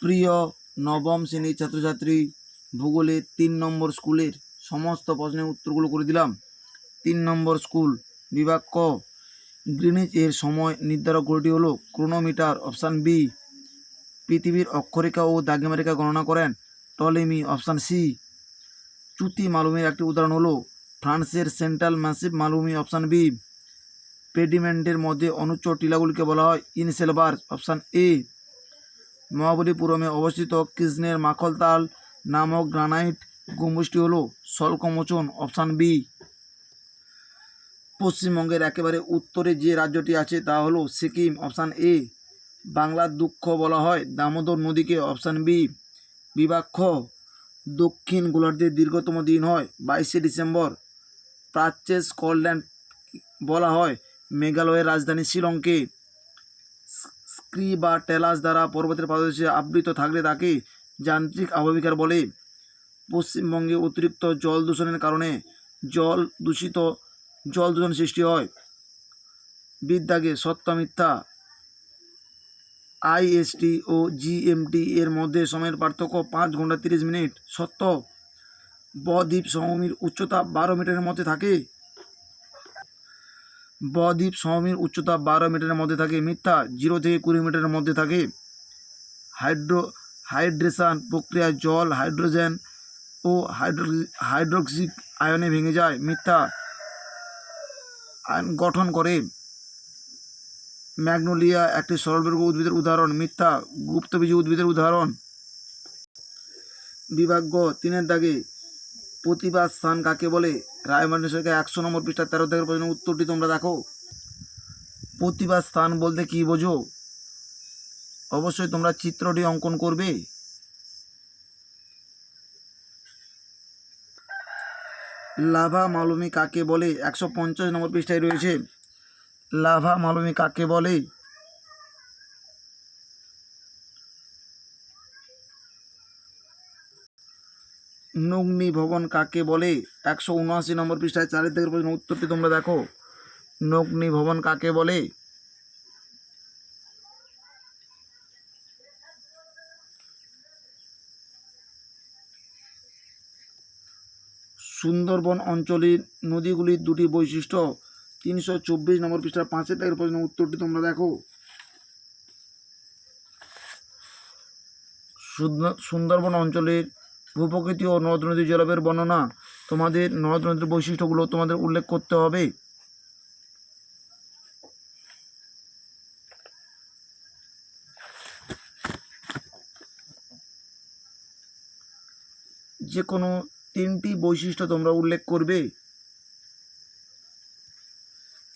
প্রিয় নবম শ্রেণীর ছাত্রছাত্রী, ভূগোলের ৩ নম্বর স্কুলের সমস্ত প্রশ্নের উত্তরগুলো করে দিলাম। ৩ নম্বর স্কুল, বিভাগ ক। গ্রিনিচ এর সময় নির্ধারক ঘড়িটি হলো ক্রোনোমিটার। Option B. পৃথিবীর অক্ষরেখা ও দ্রাঘিমারেখা গণনা করেন টলেমি। Option C. চ্যুতি মালভূমির একটি উদাহরণ হলো ফ্রান্সের সেন্ট্রাল ম্যাসিভ মালভূমি। Option B. পেডিমেন্টের মধ্যে অনুচ্চ টিলাগুলিকে বলা হয় ইনসেলবার্স। Option A. মহাবলীপুরমে অবস্থিত কৃষ্ণের মাখলতাল নামক গ্রানাইট গম্বুজটি হল স্বল্পমোচন। Option B. পশ্চিমবঙ্গের একেবারে উত্তরে যে রাজ্যটি আছে তা হলো সিকিম। Option A. বাংলার দুঃখ বলা হয় দামোদর নদীকে। Option B. বিভাগ খ। দক্ষিণ গোলার্ধের দীর্ঘতম দিন হয় 22শে ডিসেম্বর। প্রাচ্যে স্কটল্যান্ড বলা হয় মেঘালয়ের রাজধানী শিলংকে। স্ক্রি বা টেলাস দ্বারা পর্বতের পাদদেশে আবৃত থাকলে তাকে যান্ত্রিক আবহবিকার বলে। পশ্চিমবঙ্গে অতিরিক্ত জল দূষণের কারণে জল দূষণ সৃষ্টি হয়। বিদ্যাগে সত্য মিথ্যা। আইএসটি ও জিএমটি এর মধ্যে সময়ের পার্থক্য 5 ঘন্টা 30 মিনিট। সত্য। বদ্বীপ সমভূমির উচ্চতা 12 মিটারের মধ্যে থাকে। বদ্বীপ সমভূমির উচ্চতা 12 মিটারের মধ্যে থাকে। মিথ্যা। 0 থেকে 20 মিটারের মধ্যে থাকে। হাইড্রেশন প্রক্রিয়ায় জল হাইড্রোজেন ও হাইড্রোক্সিক আয়নে ভেঙে যায়। মিথ্যা। আয়ন গঠন করে। ম্যাগনোলিয়া একটি সরলবর্গ উদ্ভিদের উদাহরণ। মিথ্যা। গুপ্তবীজী উদ্ভিদের উদাহরণ। বিভাগ গ 3-এর দাগে প্রতিবাদ স্থান কাকে বলে? রায়মার্টিন সরকার 100 নম্বর পৃষ্ঠা 13 দাগের প্রশ্নের উত্তরটি তোমরা দেখো। প্রতিবাদ স্থান বলতে কি বোঝো? অবশ্যই তোমরা চিত্রটি অঙ্কন করবে। লাভা মালভূমি কাকে বলে? 150 নম্বর পৃষ্ঠায় রয়েছে। লাভা মালভূমি কাকে বলে? নগ্নি ভবন কাকে বলে? 179 নম্বর পৃষ্ঠায় 4 দাগের প্রশ্নের উত্তরটি তোমরা দেখো। নগ্নি ভবন কাকে বলে? সুন্দরবন অঞ্চলের নদীগুলির দুটি বৈশিষ্ট্য। 324 নম্বর পৃষ্ঠা 5 দাগের প্রশ্নের উত্তরটি তোমরা দেখো। সুন্দরবন অঞ্চলের ভূপ্রকৃতি ও নদ নদীর জলবায়ুর বর্ণনা। তোমাদের নদ নদীর বৈশিষ্ট্যগুলো তোমাদের উল্লেখ করতে হবে। যে কোনো 3টি বৈশিষ্ট্য তোমরা উল্লেখ করবে।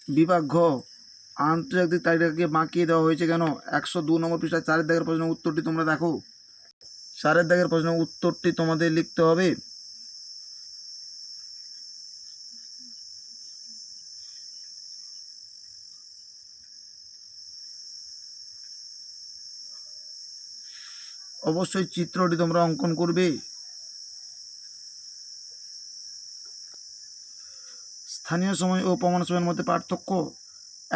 বিভাগ ঘ আন্তর্জাতিক তালিকাকে বাঁকিয়ে দেওয়া হয়েছে কেন? 102 নম্বর পৃষ্ঠায় 4 দাগের প্রশ্নের উত্তরটি তোমরা দেখো। 4 দাগের প্রশ্নের উত্তরটি তোমাদের লিখতে হবে। অবশ্যই চিত্রটি তোমরা অঙ্কন করবে। স্থানীয় সময় ও প্রমাণ সময়ের মধ্যে পার্থক্য।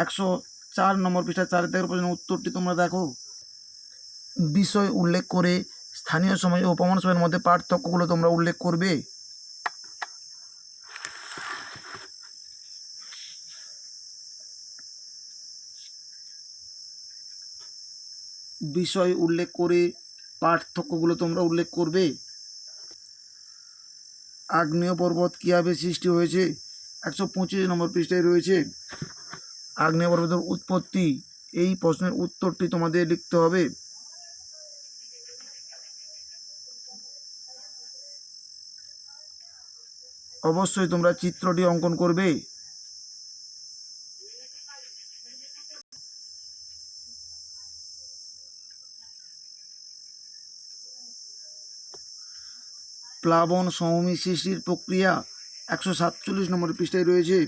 104 নম্বর পৃষ্ঠায় 4 দাগের প্রশ্নের উত্তরটি তোমরা দেখো। বিষয় উল্লেখ করে স্থানীয় সময় ও প্রমাণ সময়ের মধ্যে পার্থক্যগুলো তোমরা উল্লেখ করবে। বিষয় উল্লেখ করে পার্থক্যগুলো তোমরা উল্লেখ করবে। আগ্নেয় পর্বত কীভাবে সৃষ্টি হয়েছে? 125 নম্বর পৃষ্ঠায় রয়েছে। আগ্নেয় পর্বতের উৎপত্তি। এই প্রশ্নের উত্তরটি তোমাদের লিখতে হবে। অবশ্যই তোমরা চিত্রটি অঙ্কন করবে। প্লাবন সমভূমি সৃষ্টির প্রক্রিয়া। 147 নম্বর পৃষ্ঠায় রয়েছে।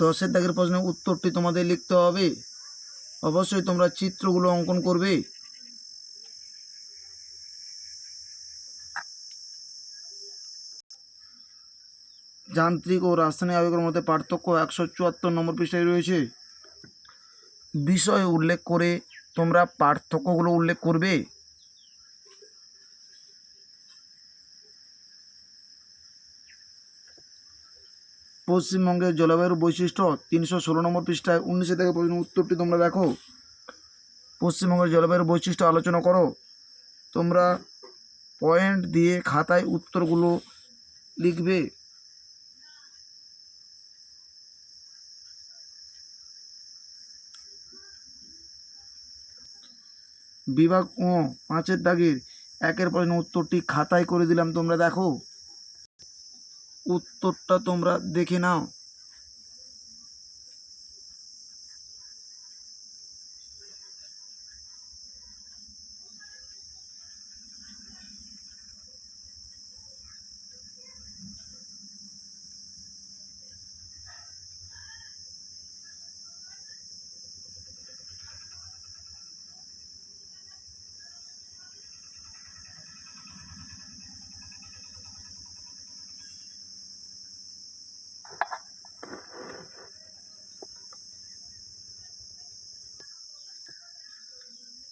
10 দাগের প্রশ্নের উত্তরটি তোমাদের লিখতে হবে। অবশ্যই তোমরা চিত্রগুলো অঙ্কন করবে। যান্ত্রিক ও রাসায়নিক আবেগের মধ্যে পার্থক্য। 174 নম্বর পৃষ্ঠায় রয়েছে। বিষয় উল্লেখ করে তোমরা পার্থক্যগুলো উল্লেখ করবে। পশ্চিমবঙ্গের জলবায়ুর বৈশিষ্ট্য 316 নম্বর পৃষ্ঠায় 19 থেকে প্রশ্ন উত্তরটি তোমরা দেখো। পশ্চিমবঙ্গের জলবায়ুর বৈশিষ্ট্য আলোচনা করো। তোমরা পয়েন্ট দিয়ে খাতায় উত্তরগুলো লিখবে। বিভাগ ও 5-এর দাগের 1-এর প্রশ্ন উত্তরটি খাতায় করে দিলাম, তোমরা দেখো। উত্তরটা তোমরা দেখে নাও।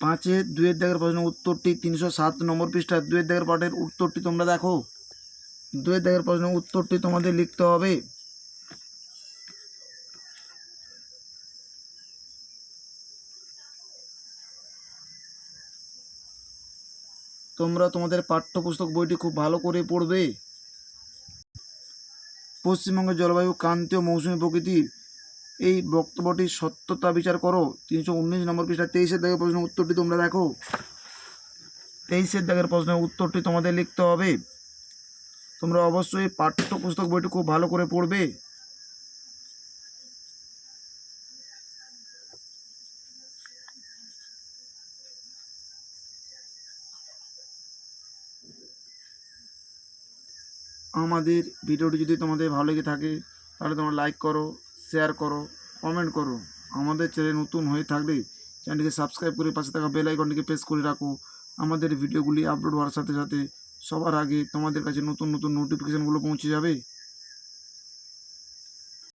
পাঁচের 2-এর দাগের প্রশ্ন উত্তরটি 307 নম্বর পৃষ্ঠায় 2-এর দাগের পাঠের উত্তরটি তোমরা দেখো। 2-এর দাগের প্রশ্ন উত্তরটি তোমাদের লিখতে হবে। তোমরা তোমাদের পাঠ্যপুস্তক বইটি খুব ভালো করে পড়বে। পশ্চিমবঙ্গের জলবায়ু ক্রান্তীয় মৌসুমী প্রকৃতির এই বক্তব্যটির সত্যতা বিচার করো। 319 নম্বর পৃষ্ঠা 23-এর দাগের প্রশ্নের উত্তরটি তোমরা দেখো। 23-এর দাগের প্রশ্নের উত্তরটি তোমাদের লিখতে হবে। তোমরা অবশ্যই পাঠ্যপুস্তক বইটি খুব ভালো করে পড়বে। আমাদের ভিডিওটি যদি তোমাদের ভালো লেগে থাকে তাহলে তোমরা লাইক করো, শেয়ার করো, কমেন্ট করো। আমাদের চ্যানেল নতুন হয়ে থাকলে চ্যানেলটিকে সাবস্ক্রাইব করে পাশে থাকা বেল আইকনটিকে প্রেস করে রাখো। আমাদের ভিডিওগুলি আপলোড হওয়ার সাথে সাথে সবার আগে তোমাদের কাছে নতুন নতুন নোটিফিকেশানগুলো পৌঁছে যাবে।